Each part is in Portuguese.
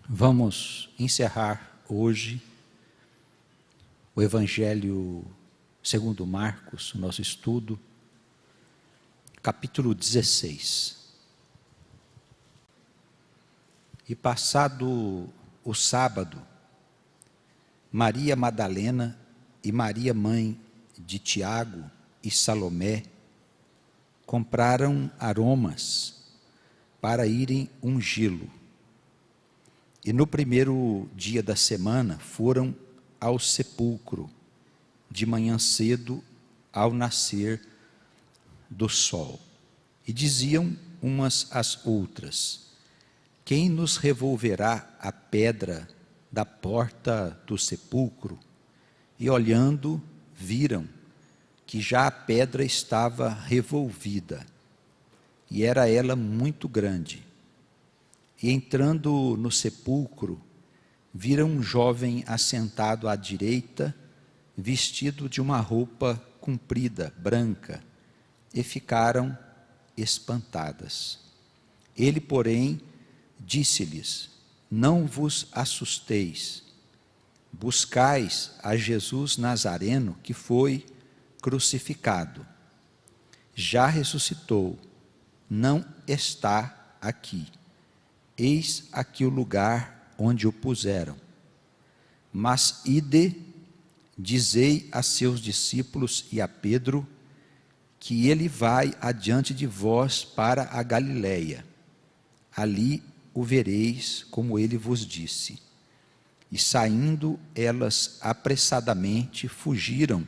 Vamos encerrar hoje o Evangelho segundo Marcos, o nosso estudo, capítulo 16. E passado o sábado, Maria Madalena e Maria, mãe de Tiago e Salomé, compraram aromas para irem ungí-lo. E no primeiro dia da semana foram ao sepulcro, de manhã cedo, ao nascer do sol. E diziam umas às outras: quem nos revolverá a pedra da porta do sepulcro? E olhando, viram que já a pedra estava revolvida, e era ela muito grande. E entrando no sepulcro, viram um jovem assentado à direita, vestido de uma roupa comprida, branca, e ficaram espantadas. Ele, porém, disse-lhes: não vos assusteis, buscais a Jesus Nazareno, que foi crucificado. Já ressuscitou, não está aqui. Eis aqui o lugar onde o puseram. Mas ide, dizei a seus discípulos e a Pedro, que ele vai adiante de vós para a Galiléia. Ali o vereis, como ele vos disse. E saindo elas apressadamente fugiram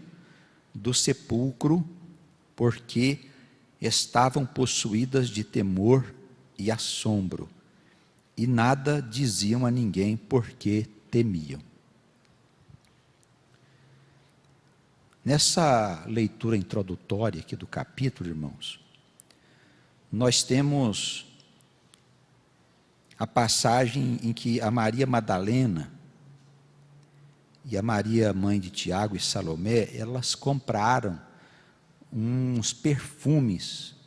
do sepulcro, porque estavam possuídas de temor e assombro. E nada diziam a ninguém, porque temiam. Nessa leitura introdutória aqui do capítulo, irmãos, nós temos a passagem em que a Maria Madalena e a Maria, mãe de Tiago e Salomé, elas compraram uns perfumes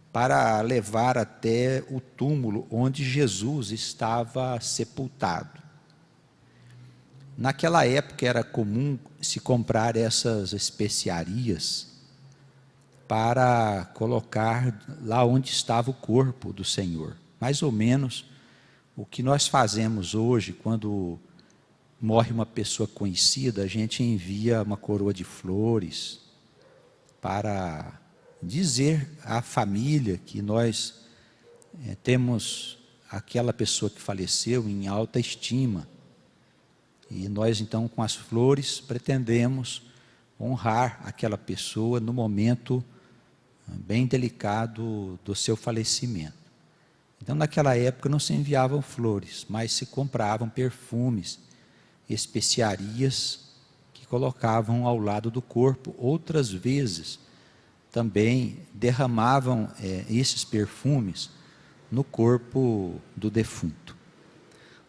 para levar até o túmulo onde Jesus estava sepultado. Naquela época era comum se comprar essas especiarias para colocar lá onde estava o corpo do Senhor. Mais ou menos o que nós fazemos hoje quando morre uma pessoa conhecida, a gente envia uma coroa de flores para dizer à família que nós temos aquela pessoa que faleceu em alta estima. E nós então, com as flores, pretendemos honrar aquela pessoa no momento bem delicado do seu falecimento. Então, naquela época não se enviavam flores, mas se compravam perfumes, especiarias que colocavam ao lado do corpo. Outras vezes também derramavam esses perfumes no corpo do defunto.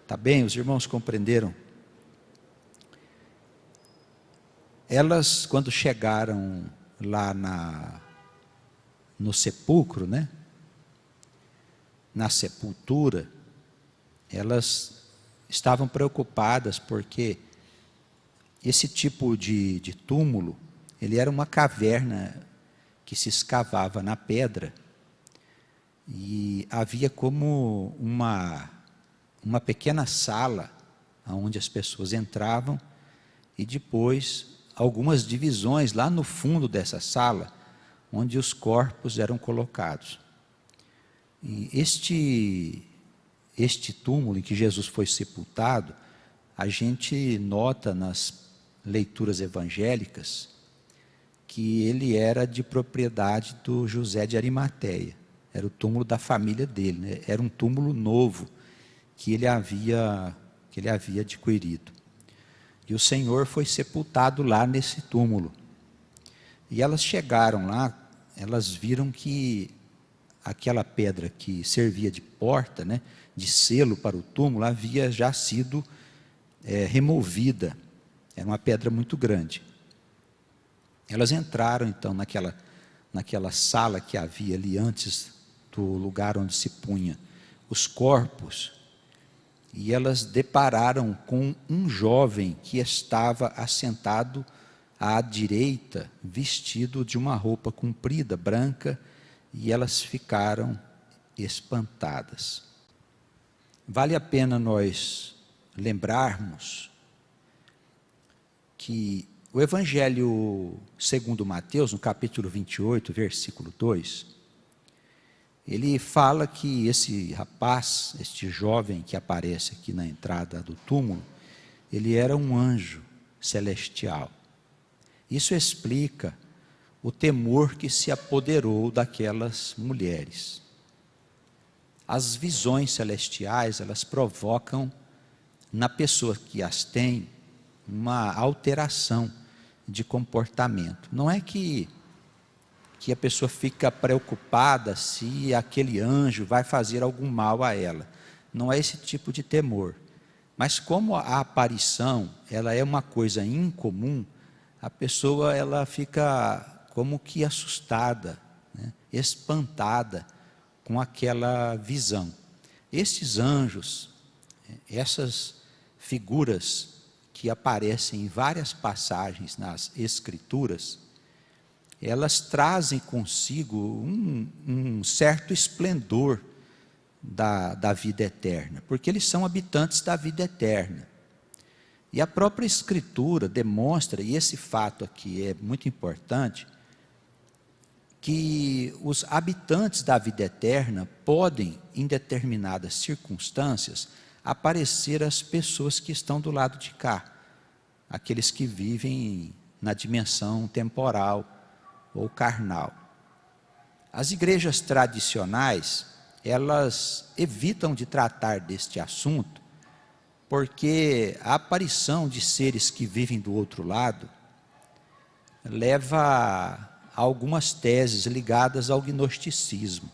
Tá bem? Os irmãos compreenderam? Elas, quando chegaram lá no sepulcro, né? Na sepultura, elas estavam preocupadas porque esse tipo de túmulo, ele era uma caverna que se escavava na pedra, e havia como uma pequena sala onde as pessoas entravam, e depois algumas divisões lá no fundo dessa sala, onde os corpos eram colocados. E este túmulo em que Jesus foi sepultado, a gente nota nas leituras evangélicas que ele era de propriedade do José de Arimateia. Era o túmulo da família dele, né? Era um túmulo novo que ele havia adquirido. E o Senhor foi sepultado lá nesse túmulo. E elas chegaram lá, elas viram que aquela pedra que servia de porta, né, de selo para o túmulo, havia já sido removida. Era uma pedra muito grande. Elas entraram então naquela sala que havia ali antes do lugar onde se punha os corpos, e elas depararam com um jovem que estava assentado à direita, vestido de uma roupa comprida, branca, e elas ficaram espantadas. Vale a pena nós lembrarmos que o Evangelho segundo Mateus, no capítulo 28, versículo 2, ele fala que esse rapaz, este jovem que aparece aqui na entrada do túmulo, ele era um anjo celestial. Isso explica o temor que se apoderou daquelas mulheres. As visões celestiais, elas provocam na pessoa que as tem uma alteração de comportamento. Não é que a pessoa fica preocupada se aquele anjo vai fazer algum mal a ela. Não é esse tipo de temor. Mas como a aparição, ela é uma coisa incomum, a pessoa ela fica como que assustada, né? Espantada com aquela visão. Esses anjos, essas figuras que aparecem em várias passagens nas Escrituras, elas trazem consigo um certo esplendor da vida eterna, porque eles são habitantes da vida eterna. E a própria Escritura demonstra, e esse fato aqui é muito importante, que os habitantes da vida eterna podem, em determinadas circunstâncias, aparecer às pessoas que estão do lado de cá, aqueles que vivem na dimensão temporal ou carnal. As igrejas tradicionais, elas evitam de tratar deste assunto, porque a aparição de seres que vivem do outro lado leva a algumas teses ligadas ao gnosticismo,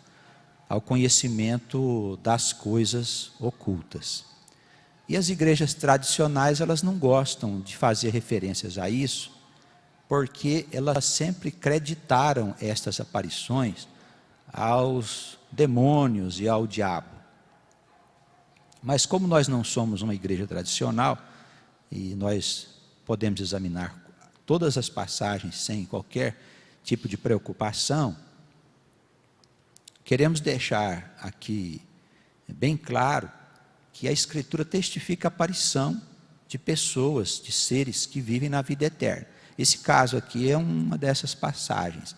ao conhecimento das coisas ocultas. E as igrejas tradicionais, elas não gostam de fazer referências a isso, porque elas sempre creditaram estas aparições aos demônios e ao diabo. Mas como nós não somos uma igreja tradicional, e nós podemos examinar todas as passagens sem qualquer tipo de preocupação, queremos deixar aqui bem claro que a Escritura testifica a aparição de pessoas, de seres que vivem na vida eterna. Esse caso aqui é uma dessas passagens.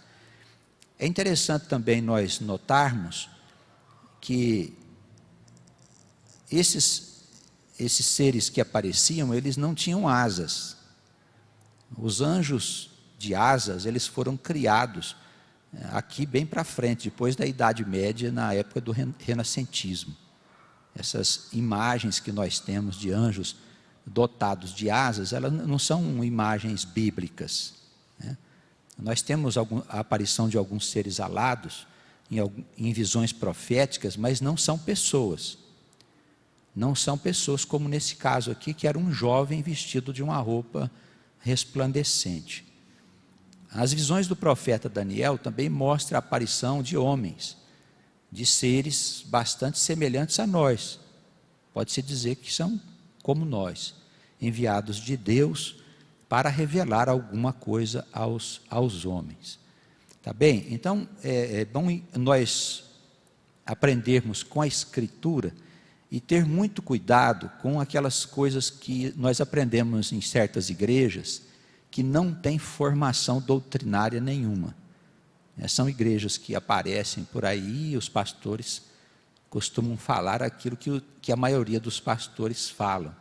É interessante também nós notarmos que esses seres que apareciam, eles não tinham asas. Os anjos de asas, eles foram criados aqui bem para frente, depois da Idade Média, na época do renascentismo. Essas imagens que nós temos de anjos dotados de asas, elas não são imagens bíblicas, né? Nós temos a aparição de alguns seres alados em visões proféticas, mas não são pessoas. Não são pessoas como nesse caso aqui, que era um jovem vestido de uma roupa resplandecente. As visões do profeta Daniel também mostram a aparição de homens, de seres bastante semelhantes a nós. Pode-se dizer que são como nós, enviados de Deus para revelar alguma coisa aos homens. Tá bem? Então, é bom nós aprendermos com a Escritura e ter muito cuidado com aquelas coisas que nós aprendemos em certas igrejas que não têm formação doutrinária nenhuma. São igrejas que aparecem por aí e os pastores costumam falar aquilo que a maioria dos pastores falam,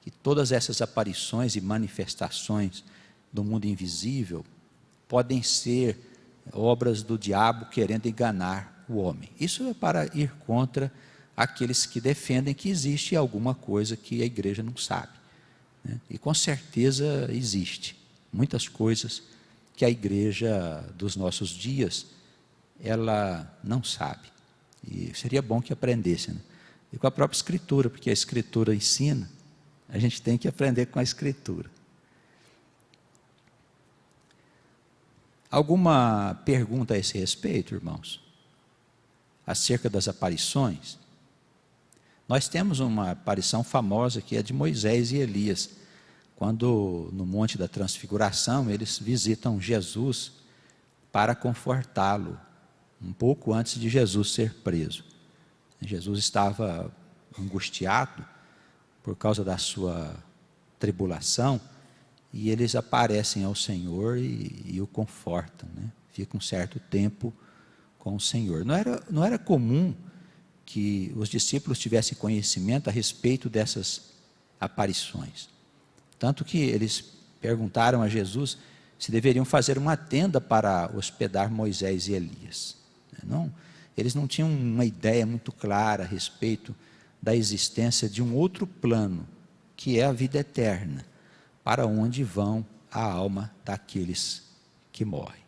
que todas essas aparições e manifestações do mundo invisível podem ser obras do diabo querendo enganar o homem. Isso é para ir contra aqueles que defendem que existe alguma coisa que a igreja não sabe, né? E com certeza existe muitas coisas que a igreja dos nossos dias, ela não sabe. E seria bom que aprendesse, né? E com a própria Escritura, porque a Escritura ensina, a gente tem que aprender com a Escritura. Alguma pergunta a esse respeito, irmãos? Acerca das aparições? Nós temos uma aparição famosa que é de Moisés e Elias, quando no Monte da Transfiguração eles visitam Jesus para confortá-lo, um pouco antes de Jesus ser preso. Jesus estava angustiado por causa da sua tribulação, e eles aparecem ao Senhor e o confortam, né? Fica um certo tempo com o Senhor. Não era comum que os discípulos tivessem conhecimento a respeito dessas aparições. Tanto que eles perguntaram a Jesus se deveriam fazer uma tenda para hospedar Moisés e Elias. Eles não tinham uma ideia muito clara a respeito da existência de um outro plano, que é a vida eterna, para onde vão a alma daqueles que morrem.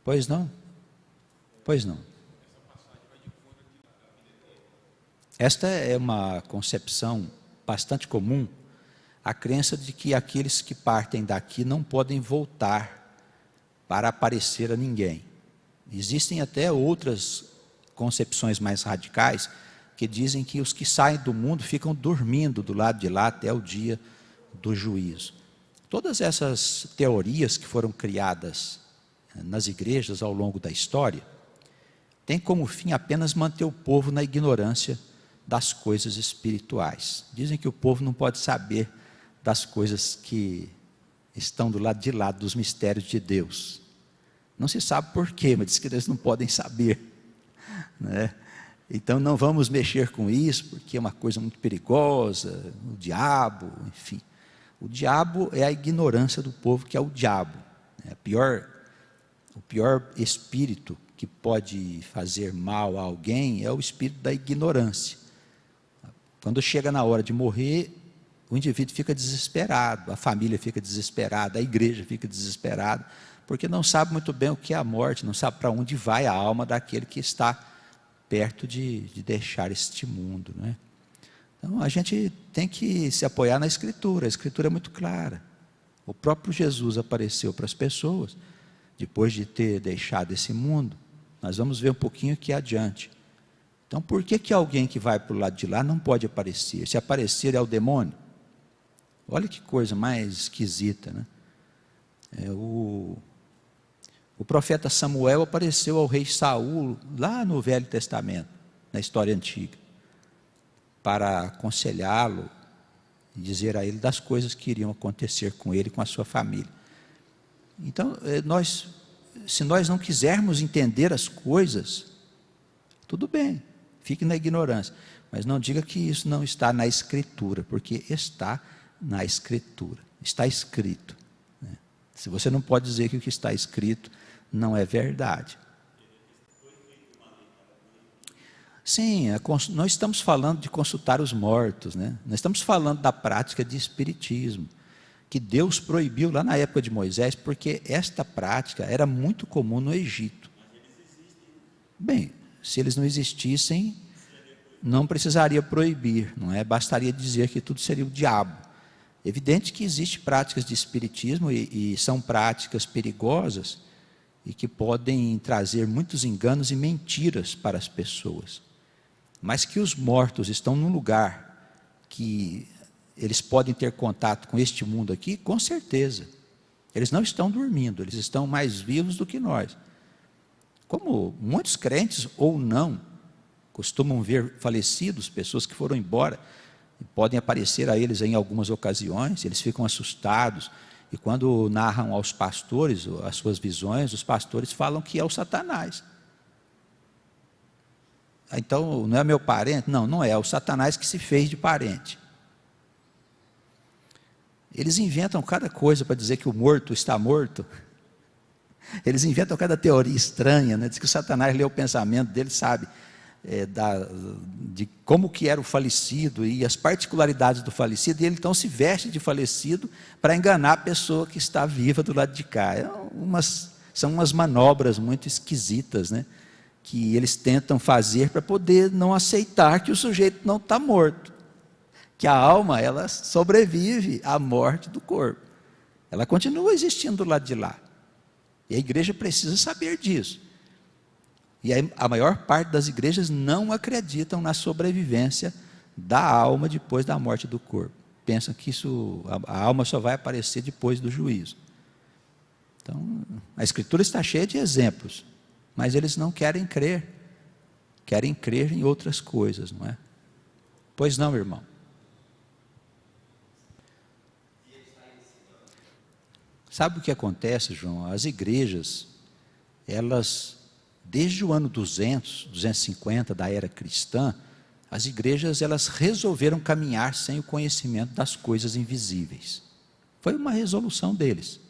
Pois não? Pois não. Esta é uma concepção bastante comum, a crença de que aqueles que partem daqui não podem voltar para aparecer a ninguém. Existem até outras concepções mais radicais que dizem que os que saem do mundo ficam dormindo do lado de lá até o dia do juízo. Todas essas teorias que foram criadas nas igrejas ao longo da história têm como fim apenas manter o povo na ignorância das coisas espirituais. Dizem que o povo não pode saber das coisas que estão do lado de lá, dos mistérios de Deus. Não se sabe por quê, mas diz que eles não podem saber, né? Então não vamos mexer com isso, porque é uma coisa muito perigosa, o diabo, enfim. O diabo é a ignorância do povo, que é o diabo. O pior espírito que pode fazer mal a alguém é o espírito da ignorância. Quando chega na hora de morrer, o indivíduo fica desesperado, a família fica desesperada, a igreja fica desesperada, porque não sabe muito bem o que é a morte, não sabe para onde vai a alma daquele que está perto de deixar este mundo, né? Então a gente tem que se apoiar na Escritura, a Escritura é muito clara. O próprio Jesus apareceu para as pessoas, depois de ter deixado esse mundo. Nós vamos ver um pouquinho aqui adiante. Então por que alguém que vai para o lado de lá não pode aparecer? Se aparecer é o demônio? Olha que coisa mais esquisita, né? O profeta Samuel apareceu ao rei Saul, lá no Velho Testamento, na história antiga, para aconselhá-lo e dizer a ele das coisas que iriam acontecer com ele e com a sua família. Então, se nós não quisermos entender as coisas, tudo bem, fique na ignorância, mas não diga que isso não está na Escritura, porque está na Escritura, está escrito. Se você não pode dizer que o que está escrito não é verdade. Sim, nós estamos falando de consultar os mortos, né? Nós estamos falando da prática de espiritismo, que Deus proibiu lá na época de Moisés, porque esta prática era muito comum no Egito. Bem, se eles não existissem, não precisaria proibir, não é? Bastaria dizer que tudo seria o diabo. Evidente que existem práticas de espiritismo e são práticas perigosas e que podem trazer muitos enganos e mentiras para as pessoas. Mas que os mortos estão num lugar que eles podem ter contato com este mundo aqui, com certeza. Eles não estão dormindo, eles estão mais vivos do que nós. Como muitos crentes ou não costumam ver falecidos, pessoas que foram embora, podem aparecer a eles em algumas ocasiões, eles ficam assustados, e quando narram aos pastores as suas visões, os pastores falam que é o Satanás. Então, não é meu parente? Não, não é, é o Satanás que se fez de parente. Eles inventam cada coisa para dizer que o morto está morto. Eles inventam cada teoria estranha, né? Diz que o Satanás lê o pensamento dele, sabe de como que era o falecido e as particularidades do falecido, e ele então se veste de falecido para enganar a pessoa que está viva do lado de cá. São umas manobras muito esquisitas, né? Que eles tentam fazer para poder não aceitar que o sujeito não está morto, que a alma ela sobrevive à morte do corpo, ela continua existindo do lado de lá, e a igreja precisa saber disso. E a maior parte das igrejas não acreditam na sobrevivência da alma depois da morte do corpo. Pensam que a alma só vai aparecer depois do juízo. Então, a Escritura está cheia de exemplos, mas eles não querem crer. Querem crer em outras coisas, não é? Pois não, irmão? Sabe o que acontece, João? As igrejas, elas, desde o ano 200, 250 da era cristã, as igrejas, elas resolveram caminhar sem o conhecimento das coisas invisíveis. Foi uma resolução deles.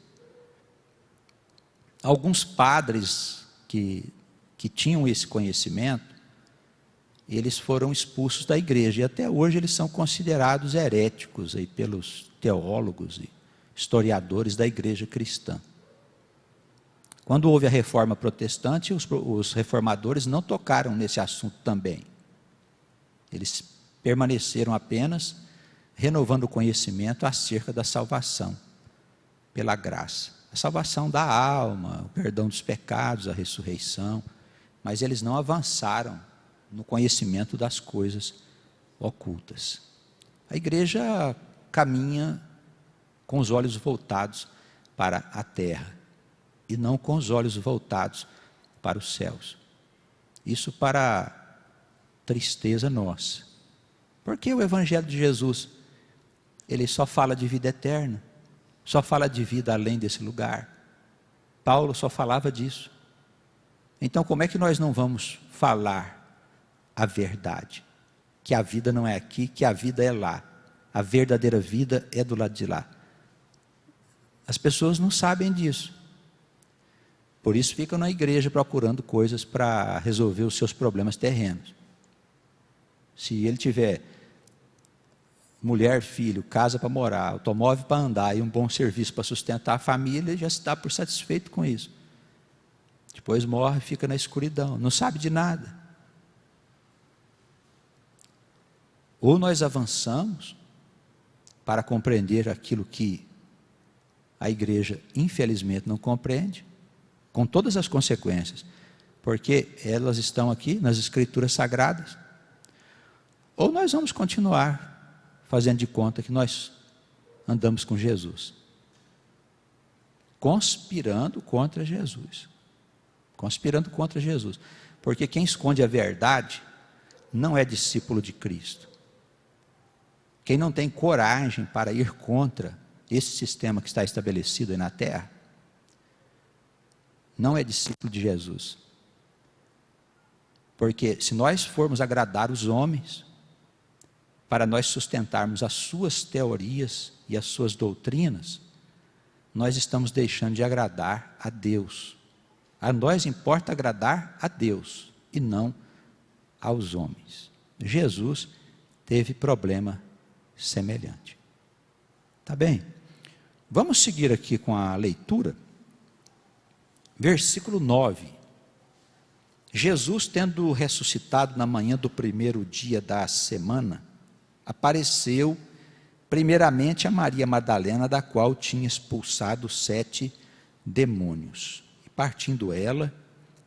Alguns padres que tinham esse conhecimento, eles foram expulsos da igreja, e até hoje eles são considerados heréticos aí pelos teólogos e historiadores da igreja cristã. Quando houve a reforma protestante, os reformadores não tocaram nesse assunto também. Eles permaneceram apenas renovando o conhecimento acerca da salvação, pela graça. A salvação da alma, o perdão dos pecados, a ressurreição, mas eles não avançaram no conhecimento das coisas ocultas. A igreja caminha com os olhos voltados para a terra e não com os olhos voltados para os céus. Isso para tristeza nossa. Porque o Evangelho de Jesus, ele só fala de vida eterna, só fala de vida além desse lugar. Paulo só falava disso. Então, como é que nós não vamos falar a verdade? Que a vida não é aqui, que a vida é lá. A verdadeira vida é do lado de lá. As pessoas não sabem disso. Por isso ficam na igreja procurando coisas para resolver os seus problemas terrenos. Se ele tiver mulher, filho, casa para morar, automóvel para andar e um bom serviço para sustentar a família, ele já se dá por satisfeito com isso. Depois morre e fica na escuridão, não sabe de nada. Ou nós avançamos para compreender aquilo que a igreja, infelizmente, não compreende, com todas as consequências, porque elas estão aqui nas Escrituras Sagradas. Ou nós vamos continuar fazendo de conta que nós andamos com Jesus, conspirando contra Jesus. Conspirando contra Jesus. Porque quem esconde a verdade não é discípulo de Cristo. Quem não tem coragem para ir contra esse sistema que está estabelecido aí na terra, não é discípulo de Jesus. Porque se nós formos agradar os homens, para nós sustentarmos as suas teorias e as suas doutrinas, nós estamos deixando de agradar a Deus. A nós importa agradar a Deus e não aos homens. Jesus teve problema semelhante. Tá bem? Vamos seguir aqui com a leitura. Versículo 9. Jesus, tendo ressuscitado na manhã do primeiro dia da semana, apareceu primeiramente a Maria Madalena, da qual tinha expulsado 7 demônios. E partindo ela,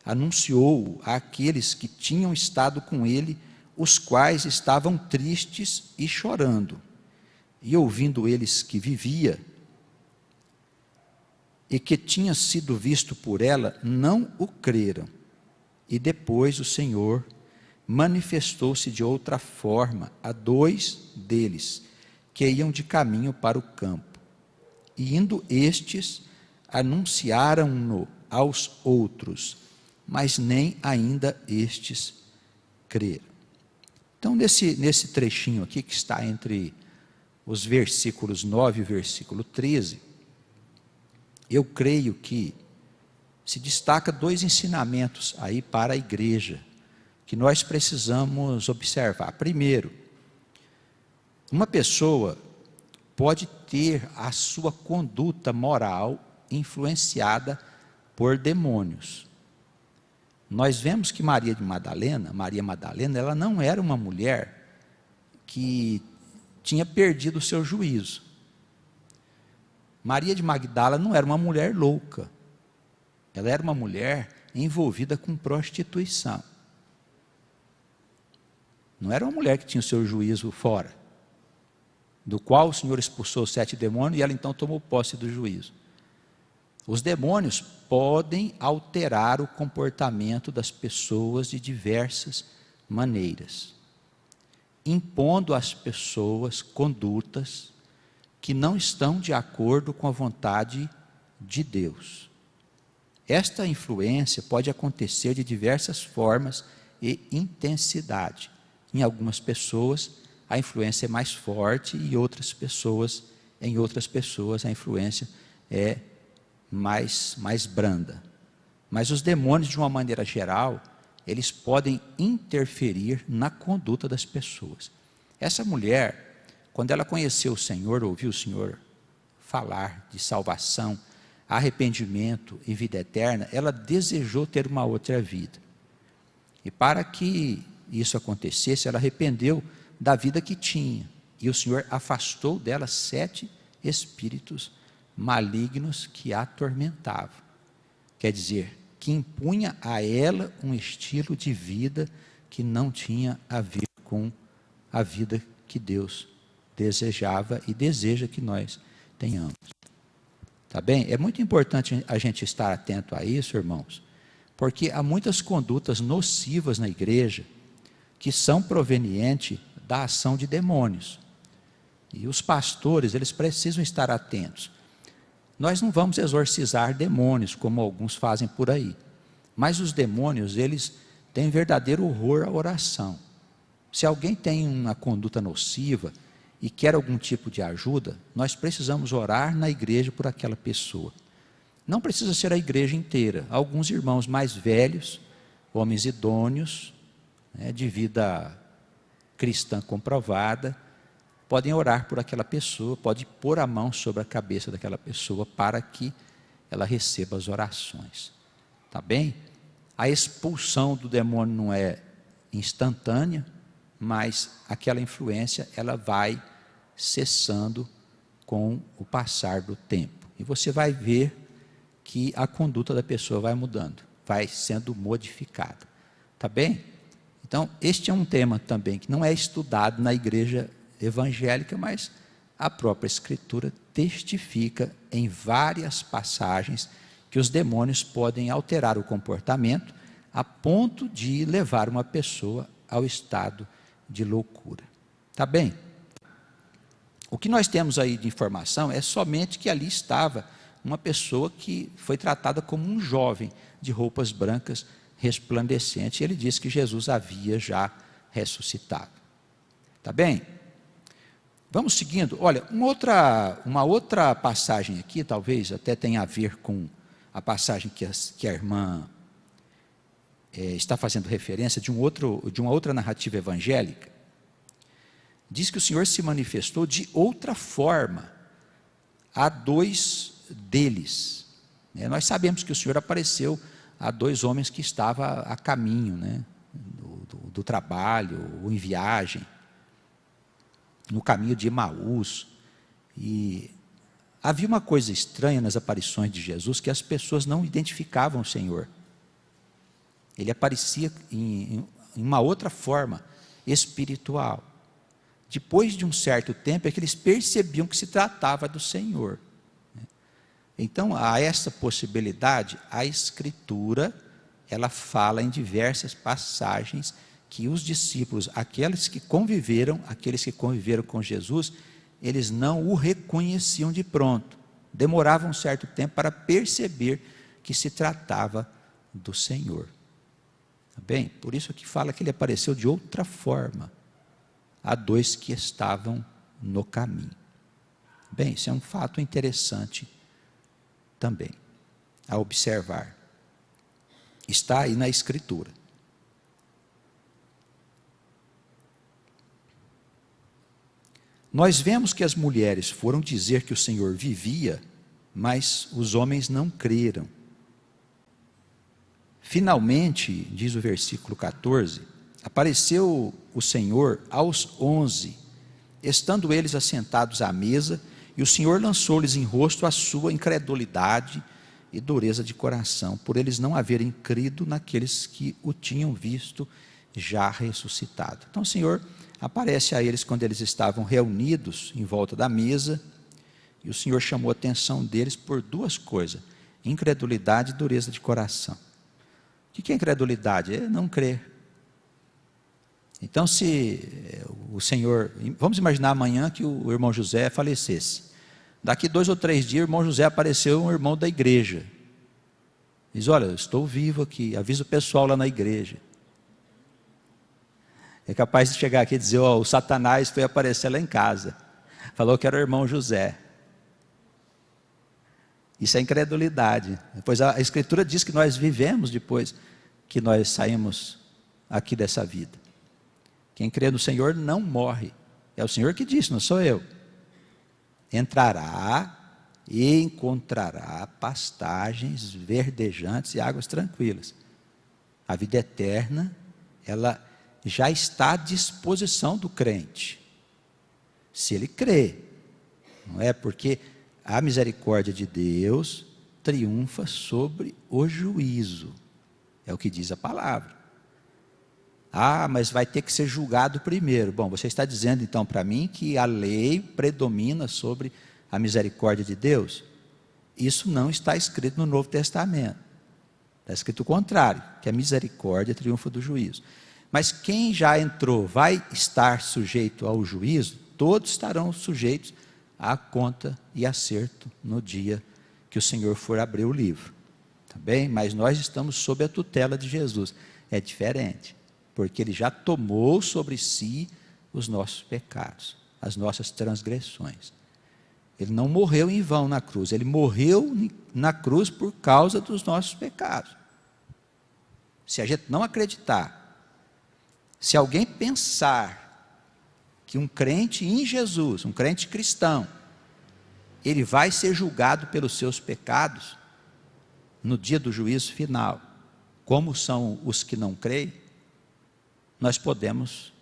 anunciou àqueles que tinham estado com ele, os quais estavam tristes e chorando. E ouvindo eles que vivia, e que tinha sido visto por ela, não o creram. E depois o Senhor manifestou-se de outra forma a 2 deles, que iam de caminho para o campo. E indo estes, anunciaram-no aos outros, mas nem ainda estes creram. Então, nesse trechinho aqui, que está entre os versículos 9 e o versículo 13, eu creio que se destaca 2 ensinamentos aí para a igreja, que nós precisamos observar. Primeiro, uma pessoa pode ter a sua conduta moral influenciada por demônios. Nós vemos que Maria Madalena, ela não era uma mulher que tinha perdido o seu juízo. Maria de Magdala não era uma mulher louca. Ela era uma mulher envolvida com prostituição. Não era uma mulher que tinha o seu juízo fora, do qual o Senhor expulsou os 7 demônios e ela então tomou posse do juízo. Os demônios podem alterar o comportamento das pessoas de diversas maneiras, impondo às pessoas condutas que não estão de acordo com a vontade de Deus. Esta influência pode acontecer de diversas formas e intensidade. Em algumas pessoas, a influência é mais forte e em outras pessoas a influência é mais branda. Mas os demônios, de uma maneira geral, eles podem interferir na conduta das pessoas. Essa mulher, quando ela conheceu o Senhor, ouviu o Senhor falar de salvação, arrependimento e vida eterna, ela desejou ter uma outra vida. E para que isso acontecesse, ela arrependeu da vida que tinha. E o Senhor afastou dela 7 espíritos malignos que a atormentavam. Quer dizer, que impunha a ela um estilo de vida que não tinha a ver com a vida que Deus desejava e deseja que nós tenhamos. Tá bem? É muito importante a gente estar atento a isso, irmãos, porque há muitas condutas nocivas na igreja que são provenientes da ação de demônios. E os pastores, eles precisam estar atentos. Nós não vamos exorcizar demônios, como alguns fazem por aí. Mas os demônios, eles têm verdadeiro horror à oração. Se alguém tem uma conduta nociva e quer algum tipo de ajuda, nós precisamos orar na igreja por aquela pessoa. Não precisa ser a igreja inteira. Alguns irmãos mais velhos, homens idôneos, de vida cristã comprovada, podem orar por aquela pessoa, pode pôr a mão sobre a cabeça daquela pessoa para que ela receba as orações. Tá bem? A expulsão do demônio não é instantânea, mas aquela influência ela vai cessando com o passar do tempo. E você vai ver que a conduta da pessoa vai mudando, vai sendo modificada. Tá bem? Então, este é um tema também que não é estudado na igreja evangélica, mas a própria Escritura testifica em várias passagens que os demônios podem alterar o comportamento a ponto de levar uma pessoa ao estado de loucura. Tá bem? O que nós temos aí de informação é somente que ali estava uma pessoa que foi tratada como um jovem de roupas brancas resplandecentes. Ele disse que Jesus havia já ressuscitado. Tá bem? Vamos seguindo. Olha, uma outra passagem aqui, talvez até tenha a ver com a passagem que a irmã está fazendo referência de uma outra narrativa evangélica. Diz que o Senhor se manifestou de outra forma a 2 deles. Nós sabemos que o Senhor apareceu a 2 homens que estavam a caminho, do trabalho, ou em viagem, no caminho de Emaús. E havia uma coisa estranha nas aparições de Jesus, que as pessoas não identificavam o Senhor. Ele aparecia em uma outra forma espiritual. Depois de um certo tempo, é que eles percebiam que se tratava do Senhor. Então, a essa possibilidade, a Escritura, ela fala em diversas passagens que os discípulos, aqueles que conviveram com Jesus, eles não o reconheciam de pronto. Demoravam um certo tempo para perceber que se tratava do Senhor. Tá bem? Por isso que fala que ele apareceu de outra forma a 2 que estavam no caminho. Bem, isso é um fato interessante também a observar. Está aí na Escritura. Nós vemos que as mulheres foram dizer que o Senhor vivia, mas os homens não creram. Finalmente, diz o versículo 14, apareceu o Senhor aos 11, estando eles assentados à mesa, e o Senhor lançou-lhes em rosto a sua incredulidade, e dureza de coração, por eles não haverem crido naqueles que o tinham visto já ressuscitado. Então o Senhor aparece a eles quando eles estavam reunidos em volta da mesa, e o Senhor chamou a atenção deles por duas coisas: incredulidade e dureza de coração. O que é incredulidade? É não crer. Então, se o Senhor, vamos imaginar amanhã que o irmão José falecesse. Daqui 2 ou 3 dias, o irmão José apareceu, um irmão da igreja. Diz: olha, eu estou vivo aqui, avisa o pessoal lá na igreja. É capaz de chegar aqui e dizer: ó, o Satanás foi aparecer lá em casa, falou que era o irmão José. Isso é incredulidade. Pois a Escritura diz que nós vivemos depois que nós saímos aqui dessa vida. Quem crê no Senhor não morre. É o Senhor que disse, não sou eu. Entrará e encontrará pastagens verdejantes e águas tranquilas. A vida eterna, ela já está à disposição do crente, se ele crê. Não é? Porque a misericórdia de Deus triunfa sobre o juízo, é o que diz a palavra. Ah, mas vai ter que ser julgado primeiro. Bom, você está dizendo então para mim que a lei predomina sobre a misericórdia de Deus? Isso não está escrito no Novo Testamento. Está escrito o contrário, que a misericórdia triunfa do juízo. Mas quem já entrou vai estar sujeito ao juízo? Todos estarão sujeitos à conta e acerto no dia que o Senhor for abrir o livro. Tá bem? Mas nós estamos sob a tutela de Jesus. É diferente, porque Ele já tomou sobre si os nossos pecados, as nossas transgressões. Ele não morreu em vão na cruz, Ele morreu na cruz por causa dos nossos pecados. Se a gente não acreditar, se alguém pensar que um crente em Jesus, um crente cristão, ele vai ser julgado pelos seus pecados no dia do juízo final, como são os que não creem, nós podemos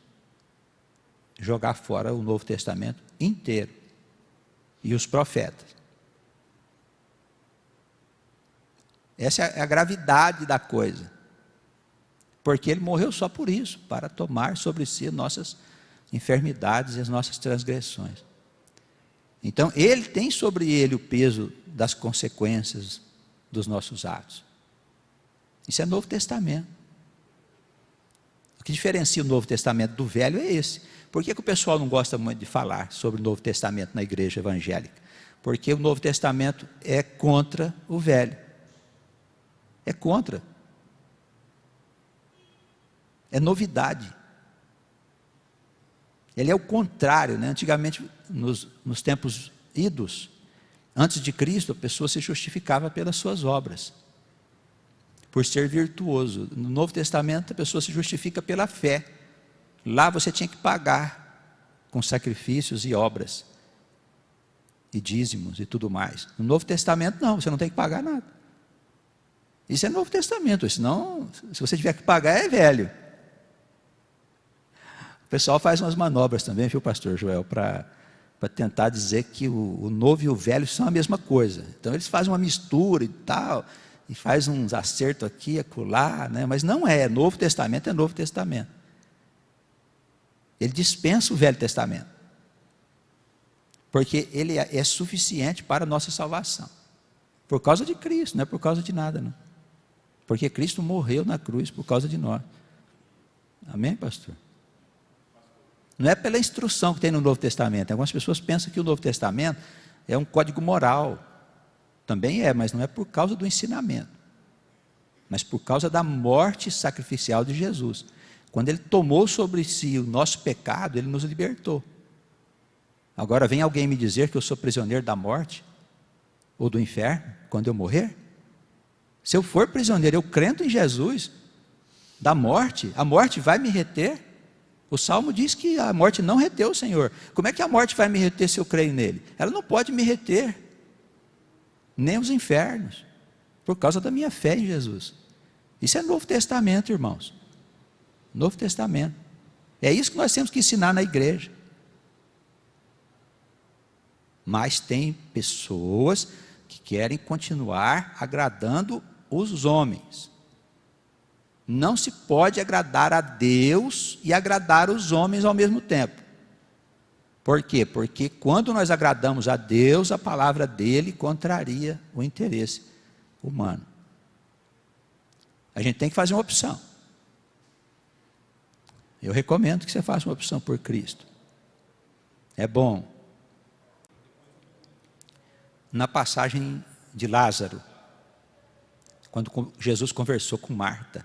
jogar fora o Novo Testamento inteiro e os profetas. Essa é a gravidade da coisa, porque Ele morreu só por isso, para tomar sobre si nossas enfermidades e as nossas transgressões. Então Ele tem sobre Ele o peso das consequências dos nossos atos. Isso é Novo Testamento. O que diferencia o Novo Testamento do Velho é esse. Por que o pessoal não gosta muito de falar sobre o Novo Testamento na igreja evangélica? Porque o Novo Testamento é contra o Velho. É contra. É novidade. Ele é o contrário, né? Antigamente, nos tempos idos, antes de Cristo, a pessoa se justificava pelas suas obras, por ser virtuoso. No Novo Testamento, a pessoa se justifica pela fé. Lá você tinha que pagar com sacrifícios e obras, e dízimos e tudo mais. No Novo Testamento não, você não tem que pagar nada. Isso é Novo Testamento, senão, se você tiver que pagar, é velho. O pessoal faz umas manobras também, viu, pastor Joel, para tentar dizer que o novo e o velho são a mesma coisa. Então eles fazem uma mistura e tal, e faz uns acertos aqui e acolá, né? Mas não é, Novo Testamento é Novo Testamento. Ele dispensa o Velho Testamento, porque ele é suficiente para a nossa salvação, por causa de Cristo, não é por causa de nada, não. Porque Cristo morreu na cruz por causa de nós. Amém, pastor? Não é pela instrução que tem no Novo Testamento. Algumas pessoas pensam que o Novo Testamento é um código moral. Também é, mas não é por causa do ensinamento, mas por causa da morte sacrificial de Jesus. Quando Ele tomou sobre si o nosso pecado, Ele nos libertou. Agora vem alguém me dizer que eu sou prisioneiro da morte ou do inferno quando eu morrer? Se eu for prisioneiro, eu crendo em Jesus, da morte, a morte vai me reter? O Salmo diz que a morte não reteu o Senhor. Como é que a morte vai me reter se eu creio nele? Ela não pode me reter, nem os infernos, por causa da minha fé em Jesus. Isso é Novo Testamento, irmãos. Novo Testamento. É isso que nós temos que ensinar na igreja. Mas tem pessoas que querem continuar agradando os homens. Não se pode agradar a Deus e agradar os homens ao mesmo tempo. Por quê? Porque quando nós agradamos a Deus, a palavra dele contraria o interesse humano. A gente tem que fazer uma opção. Eu recomendo que você faça uma opção por Cristo. É bom. Na passagem de Lázaro, quando Jesus conversou com Marta,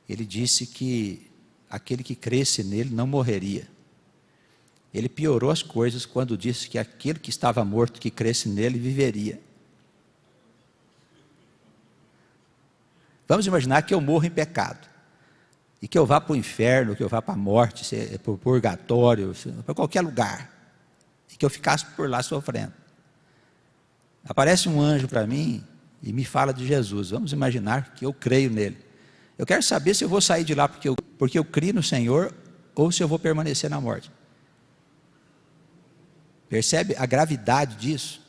ele disse que aquele que cresce nele não morreria. Ele piorou as coisas quando disse que aquele que estava morto, que cresce nele, viveria. Vamos imaginar que eu morro em pecado, e que eu vá para o inferno, que eu vá para a morte, para o purgatório, para qualquer lugar, e que eu ficasse por lá sofrendo. Aparece um anjo para mim e me fala de Jesus. Vamos imaginar que eu creio nele. Eu quero saber se eu vou sair de lá porque eu crio no Senhor, ou se eu vou permanecer na morte. Percebe a gravidade disso,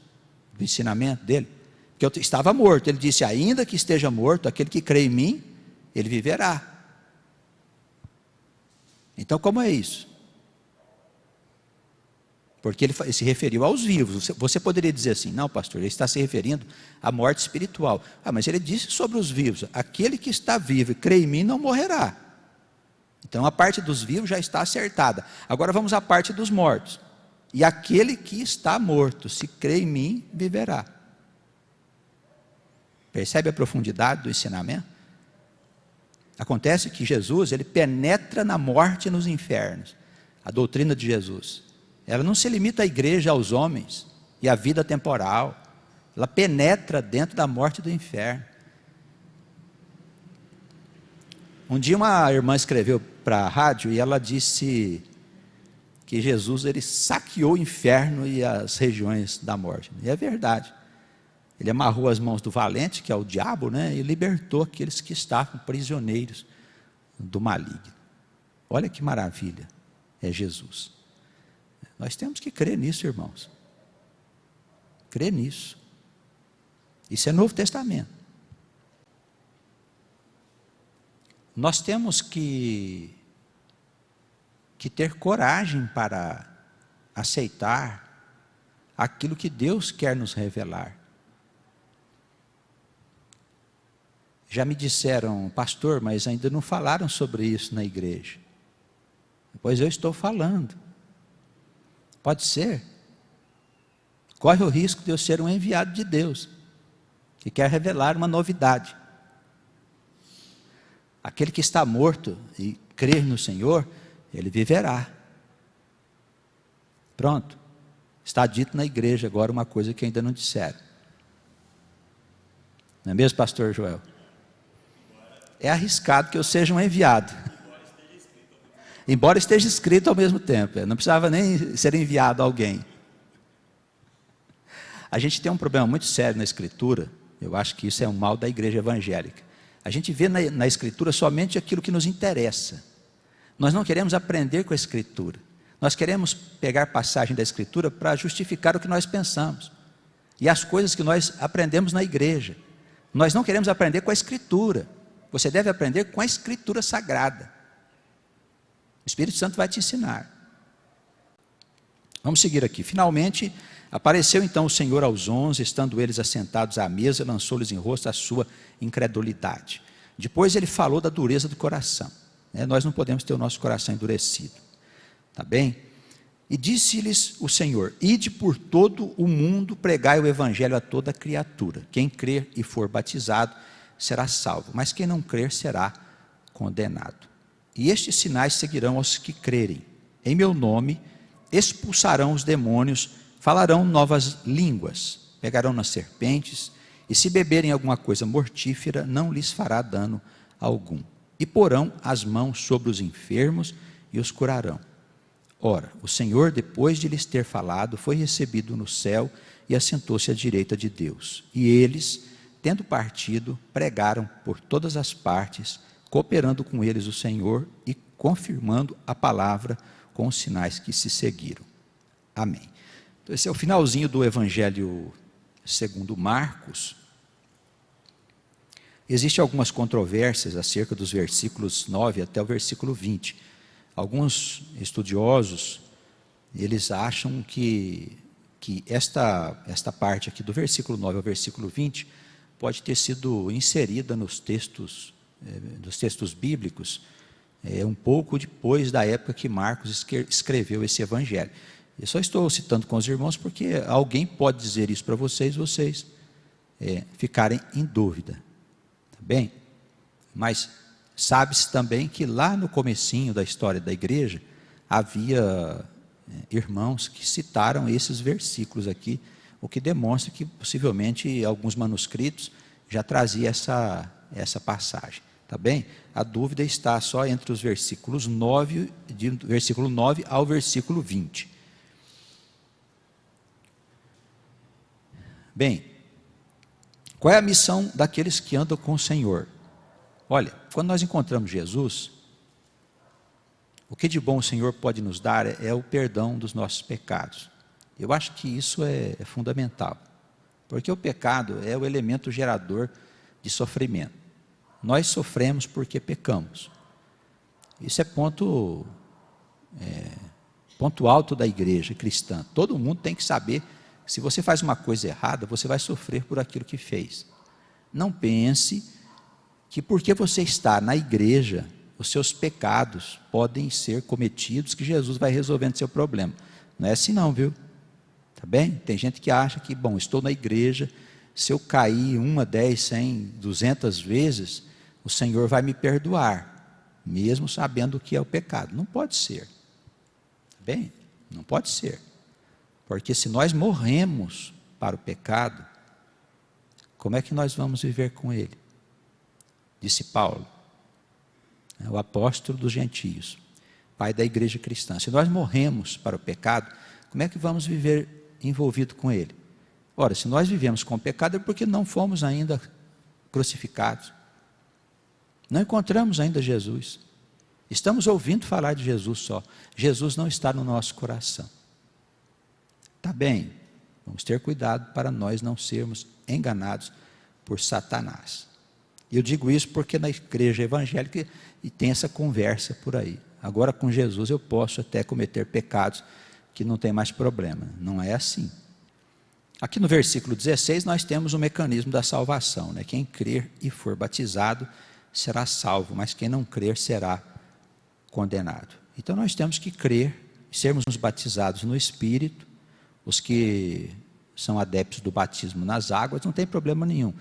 do ensinamento dele? Que eu estava morto. Ele disse: ainda que esteja morto, aquele que crê em mim, ele viverá. Então, como é isso? Porque ele se referiu aos vivos. Você poderia dizer assim: não, pastor, ele está se referindo à morte espiritual. Mas ele disse sobre os vivos: aquele que está vivo e crê em mim não morrerá. Então a parte dos vivos já está acertada. Agora vamos à parte dos mortos. E aquele que está morto, se crê em mim, viverá. Percebe a profundidade do ensinamento? Acontece que Jesus, ele penetra na morte e nos infernos. A doutrina de Jesus, ela não se limita à igreja, aos homens e à vida temporal. Ela penetra dentro da morte e do inferno. Um dia uma irmã escreveu para a rádio e ela disse que Jesus, ele saqueou o inferno e as regiões da morte. E é verdade. Ele amarrou as mãos do valente, que é o diabo, né, e libertou aqueles que estavam prisioneiros do maligno. Olha que maravilha é Jesus. Nós temos que crer nisso, irmãos. Crer nisso. Isso é Novo Testamento. Nós temos que ter coragem para aceitar aquilo que Deus quer nos revelar. Já me disseram: pastor, mas ainda não falaram sobre isso na igreja. Pois eu estou falando. Pode ser. Corre o risco de eu ser um enviado de Deus, que quer revelar uma novidade. Aquele que está morto e crer no Senhor, ele viverá. Pronto. Está dito na igreja agora uma coisa que ainda não disseram. Não é mesmo, pastor Joel? É arriscado que eu seja um enviado. Embora esteja escrito ao mesmo tempo. Não precisava nem ser enviado a alguém. A gente tem um problema muito sério na Escritura. Eu acho que isso é um mal da igreja evangélica. A gente vê na Escritura somente aquilo que nos interessa. Nós não queremos aprender com a Escritura. Nós queremos pegar passagem da Escritura para justificar o que nós pensamos. E as coisas que nós aprendemos na igreja. Nós não queremos aprender com a Escritura. Você deve aprender com a Escritura Sagrada. O Espírito Santo vai te ensinar. Vamos seguir aqui. Finalmente, apareceu então o Senhor aos 11, estando eles assentados à mesa, lançou-lhes em rosto a sua incredulidade. Depois ele falou da dureza do coração. Nós não podemos ter o nosso coração endurecido. Tá bem? E disse-lhes o Senhor: ide por todo o mundo, pregai o evangelho a toda criatura. Quem crer e for batizado será salvo, mas quem não crer será condenado. E estes sinais seguirão aos que crerem. Em meu nome expulsarão os demônios, falarão novas línguas, pegarão nas serpentes, e se beberem alguma coisa mortífera, não lhes fará dano algum. E porão as mãos sobre os enfermos e os curarão. Ora, o Senhor, depois de lhes ter falado, foi recebido no céu e assentou-se à direita de Deus. E eles, tendo partido, pregaram por todas as partes, cooperando com eles o Senhor e confirmando a palavra com os sinais que se seguiram. Amém. Então, esse é o finalzinho do Evangelho segundo Marcos, existem algumas controvérsias acerca dos versículos 9 até o versículo 20. Alguns estudiosos, eles acham que esta parte aqui do versículo 9 ao versículo 20 pode ter sido inserida nos textos bíblicos um pouco depois da época que Marcos escreveu esse evangelho. Eu só estou citando com os irmãos porque alguém pode dizer isso para vocês ficarem em dúvida, tá bem? Mas sabe-se também que lá no comecinho da história da igreja havia irmãos que citaram esses versículos aqui, o que demonstra que possivelmente alguns manuscritos já traziam essa passagem, tá bem? A dúvida está só entre os versículos 9, do versículo 9 ao versículo 20. Bem, qual é a missão daqueles que andam com o Senhor? Olha, quando nós encontramos Jesus, o que de bom o Senhor pode nos dar é o perdão dos nossos pecados. Eu acho que isso é fundamental, porque o pecado é o elemento gerador de sofrimento. Nós sofremos porque pecamos. Isso é ponto alto da igreja cristã. Todo mundo tem que saber, se você faz uma coisa errada, você vai sofrer por aquilo que fez. Não pense que porque você está na igreja, os seus pecados podem ser cometidos, que Jesus vai resolvendo seu problema. Não é assim não, viu? Tá bem? Tem gente que acha que, bom, estou na igreja, se eu cair 1, 10, 100, 200 vezes, o Senhor vai me perdoar, mesmo sabendo o que é o pecado. Não pode ser. Tá bem? Não pode ser. Porque se nós morremos para o pecado, como é que nós vamos viver com ele? Disse Paulo, o apóstolo dos gentios, pai da igreja cristã. Se nós morremos para o pecado, como é que vamos viver envolvido com ele? Ora, se nós vivemos com o pecado é porque não fomos ainda crucificados. Não encontramos ainda Jesus. Estamos ouvindo falar de Jesus só. Jesus não está no nosso coração. Tá bem? Vamos ter cuidado para nós não sermos enganados por Satanás. Eu digo isso porque na igreja evangélica e tem essa conversa por aí. Agora com Jesus eu posso até cometer pecados que não tem mais problema. Não é assim. Aqui no versículo 16 nós temos o mecanismo da salvação, né? Quem crer e for batizado será salvo, mas quem não crer será condenado. Então nós temos que crer, sermos batizados no Espírito. Os que são adeptos do batismo nas águas não tem problema nenhum.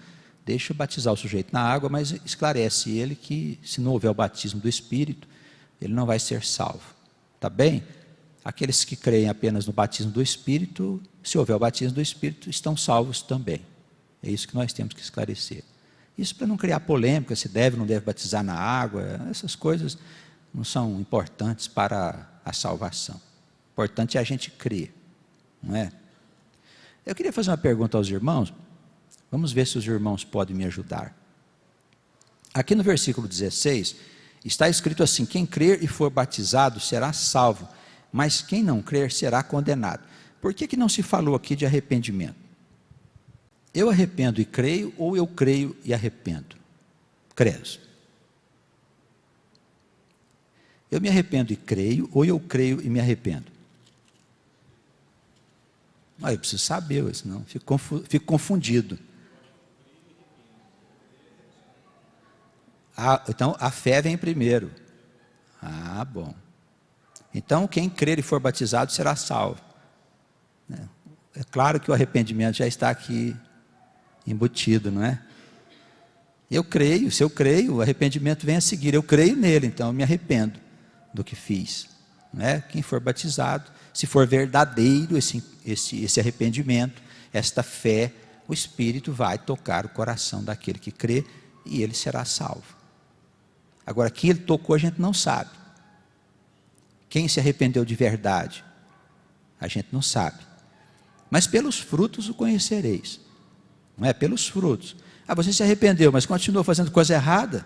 Deixa batizar o sujeito na água, mas esclarece ele que se não houver o batismo do Espírito, ele não vai ser salvo. Tá bem? Aqueles que creem apenas no batismo do Espírito, se houver o batismo do Espírito, estão salvos também. É isso que nós temos que esclarecer. Isso para não criar polêmica, se deve ou não deve batizar na água, essas coisas não são importantes para a salvação. O importante é a gente crer, não é? Eu queria fazer uma pergunta aos irmãos. Vamos ver se os irmãos podem me ajudar. Aqui no versículo 16, está escrito assim: quem crer e for batizado será salvo, mas quem não crer será condenado. Por que não se falou aqui de arrependimento? Eu arrependo e creio, ou eu creio e arrependo? Creio. Eu me arrependo e creio, ou eu creio e me arrependo? Eu preciso saber, senão fico confundido. Então, a fé vem primeiro. Bom. Então, quem crer e for batizado será salvo. É claro que o arrependimento já está aqui embutido, não é? Eu creio, se eu creio, o arrependimento vem a seguir. Eu creio nele, então eu me arrependo do que fiz. Não é? Quem for batizado, se for verdadeiro esse arrependimento, esta fé, o Espírito vai tocar o coração daquele que crê e ele será salvo. Agora, quem ele tocou a gente não sabe. Quem se arrependeu de verdade, a gente não sabe. Mas pelos frutos o conhecereis. Não é? Pelos frutos. Você se arrependeu, mas continuou fazendo coisa errada?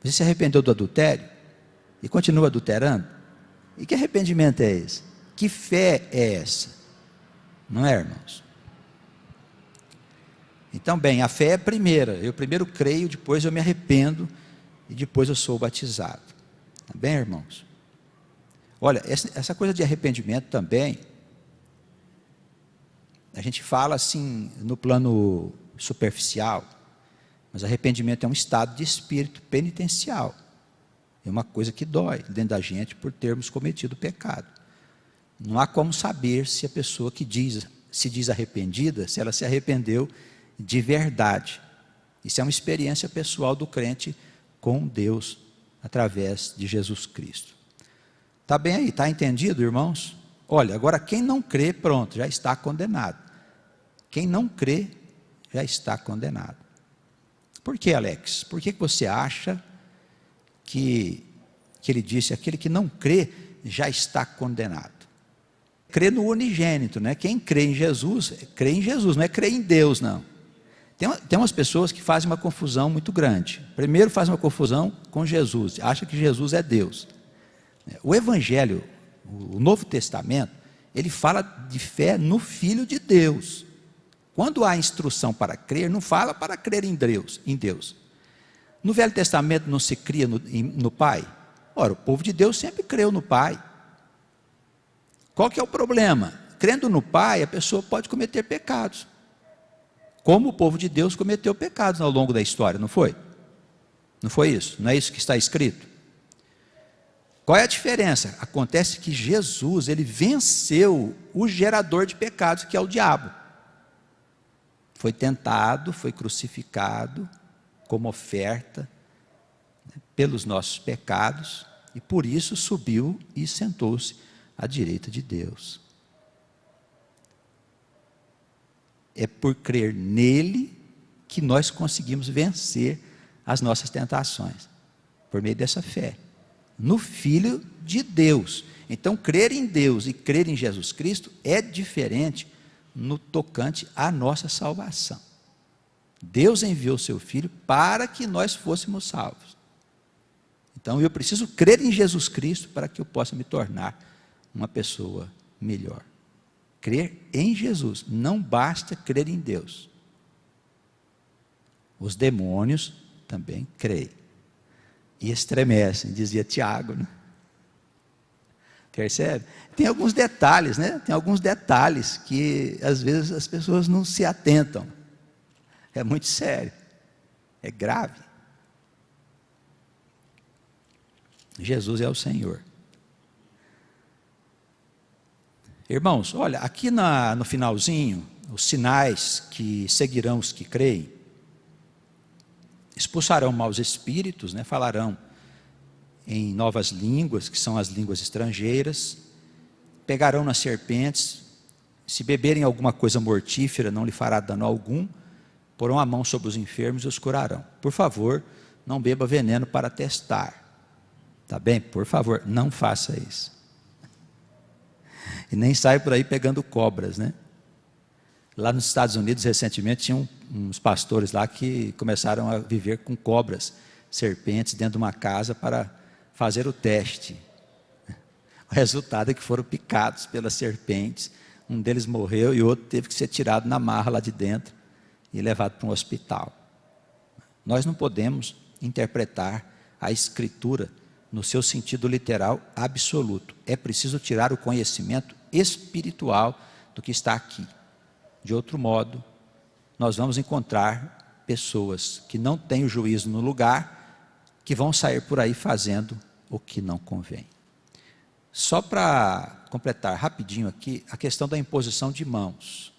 Você se arrependeu do adultério? E continua adulterando? E que arrependimento é esse? Que fé é essa? Não é, irmãos? Então, bem, a fé é a primeira. Eu primeiro creio, depois eu me arrependo e depois eu sou batizado. Tá bem, irmãos? Olha, essa coisa de arrependimento também, a gente fala assim no plano superficial, mas arrependimento é um estado de espírito penitencial. É uma coisa que dói dentro da gente por termos cometido pecado. Não há como saber se a pessoa que se diz arrependida, se ela se arrependeu de verdade. Isso é uma experiência pessoal do crente com Deus, através de Jesus Cristo. Está bem aí? Está entendido, irmãos? Olha, agora quem não crê, pronto, já está condenado. Quem não crê, já está condenado. Por que, Alex? Por que você acha que ele disse, aquele que não crê, já está condenado? Crê no unigênito, né? Quem crê em Jesus, não é crer em Deus, não. Tem umas pessoas que fazem uma confusão muito grande. Primeiro faz uma confusão com Jesus, acha que Jesus é Deus. O Evangelho, o Novo Testamento, ele fala de fé no Filho de Deus. Quando há instrução para crer, não fala para crer em Deus. No Velho Testamento não se cria no Pai? Ora, o povo de Deus sempre creu no Pai. Qual que é o problema? Crendo no Pai, a pessoa pode cometer pecados. Como o povo de Deus cometeu pecados ao longo da história, não foi? Não foi isso? Não é isso que está escrito? Qual é a diferença? Acontece que Jesus, ele venceu o gerador de pecados, que é o diabo. Foi tentado, foi crucificado como oferta, né, pelos nossos pecados, e por isso subiu e sentou-se à direita de Deus. É por crer nele que nós conseguimos vencer as nossas tentações, por meio dessa fé no Filho de Deus. Então, crer em Deus e crer em Jesus Cristo é diferente no tocante à nossa salvação. Deus enviou seu Filho para que nós fôssemos salvos. Então, eu preciso crer em Jesus Cristo para que eu possa me tornar uma pessoa melhor. Crer em Jesus, não basta crer em Deus. Os demônios também creem e estremecem, dizia Tiago, né? Percebe? Tem alguns detalhes, né? Tem alguns detalhes que às vezes as pessoas não se atentam. É muito sério, é grave. Jesus é o Senhor. Irmãos, olha, aqui no finalzinho, os sinais que seguirão os que creem: expulsarão maus espíritos, né? Falarão em novas línguas, que são as línguas estrangeiras, pegarão nas serpentes, se beberem alguma coisa mortífera, não lhe fará dano algum, porão a mão sobre os enfermos e os curarão. Por favor, não beba veneno para testar. Tá bem? Por favor, não faça isso. E nem saia por aí pegando cobras, né? Lá nos Estados Unidos, recentemente, tinham uns pastores lá que começaram a viver com cobras, serpentes, dentro de uma casa para fazer o teste. O resultado é que foram picados pelas serpentes. Um deles morreu e o outro teve que ser tirado na marra lá de dentro e levado para um hospital. Nós não podemos interpretar a Escritura no seu sentido literal absoluto. É preciso tirar o conhecimento espiritual do que está aqui. De outro modo, nós vamos encontrar pessoas que não têm o juízo no lugar, que vão sair por aí fazendo o que não convém. Só para completar rapidinho aqui, a questão da imposição de mãos.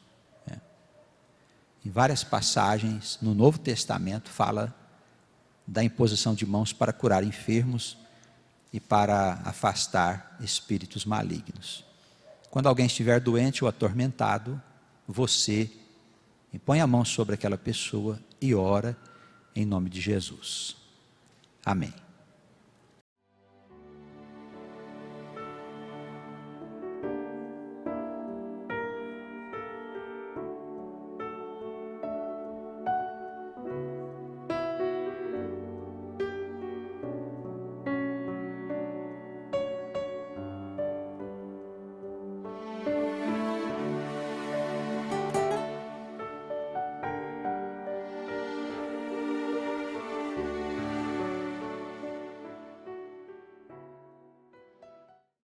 Em várias passagens no Novo Testamento fala da imposição de mãos para curar enfermos e para afastar espíritos malignos. Quando alguém estiver doente ou atormentado, você põe a mão sobre aquela pessoa e ora em nome de Jesus. Amém.